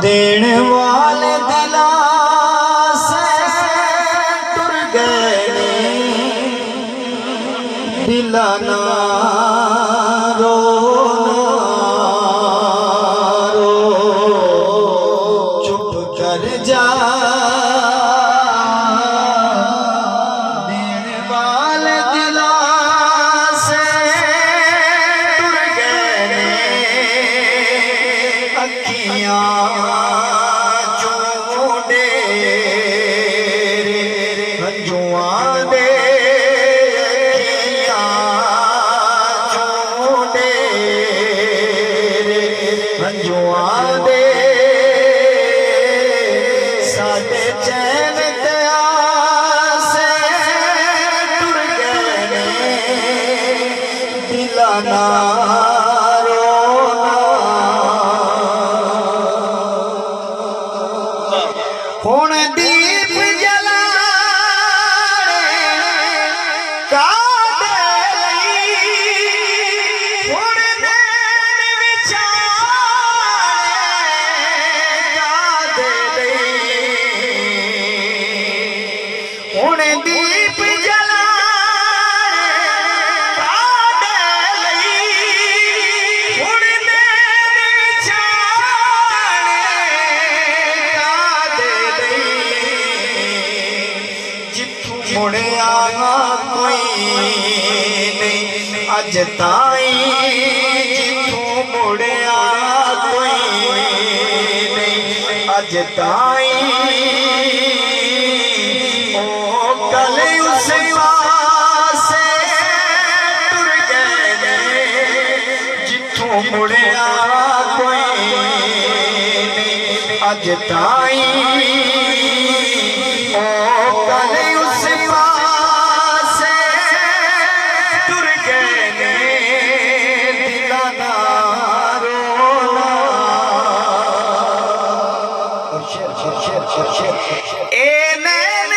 देने वाले दिला से टुर गए दिलाना रो चुप कर जा। देने वाले दिला से टुर गए अखियां चूडे हंजुआं दे हंजुआं दे साडे चैन ते आसे टुर गए दिलाना रोना। हुण दीप जलाने कादे हुण हुण दीप जलाने कादे हुण कादे जिथों मुड़िया कोई नहीं अज ताई जिथों मुड़िया कोई नहीं अज ताई कल उस वासे टुर गए जिथों मुड़िया कोई नहीं अज ताई कल उस वासे टुर गए दिलाना रोना। ए नैन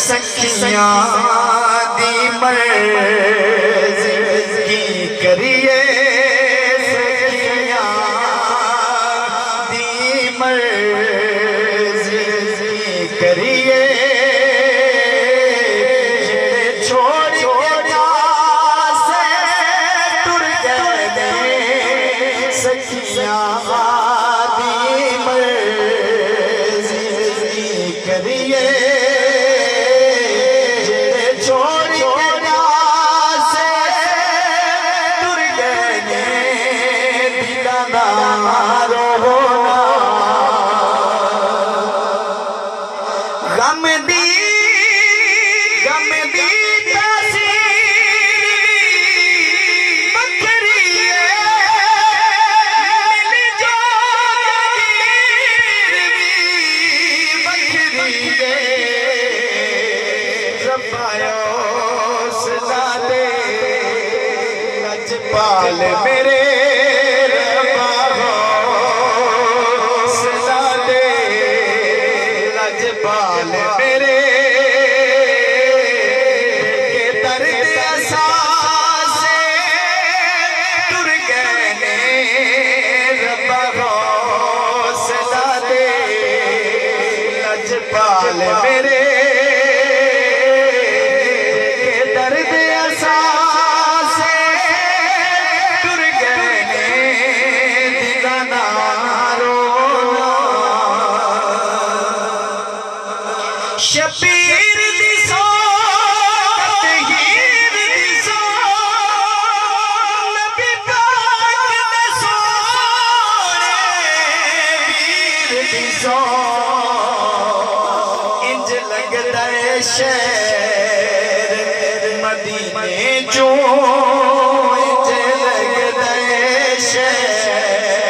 सखियां दी मर्ज़ी की करिए सखियां दी मर्ज़ी की करिए छोड़ से टुर गए सखियां दी मर्ज़ी की करिए गम दी तासीर बखरी मिल जो बखरी रबायो सदा दे लजपाल मेरे लजपाल मेरे के दर्द असासे टुर गए रब्बा हौसला दे लजपाल मेरे के दर्द असासे टुर गए दिलाना शबीर दी सोहबत हीर दी सोहबत नबी पाक दे सोहणे वीर दी सोहबत इंज लगदा है शहर मदीने चों इंज लगदा है शहर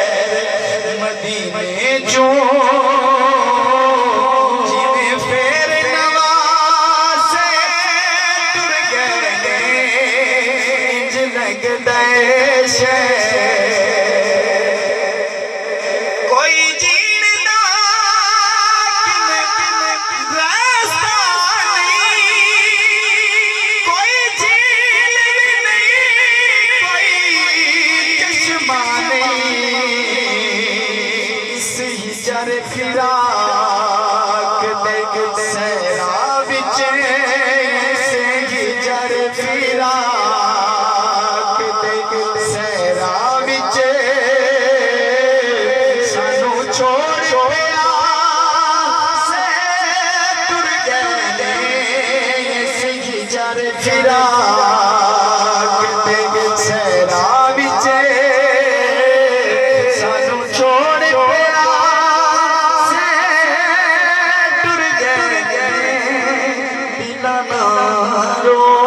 फिराक देख सहरा विच हिजर फिराक देख सहरा विच सानू छोड़ छोड़ा से तुर गए हिजर फिराक देख सहरा विच सानू छोड़ छोड़ा से तुर गए दिल ना रो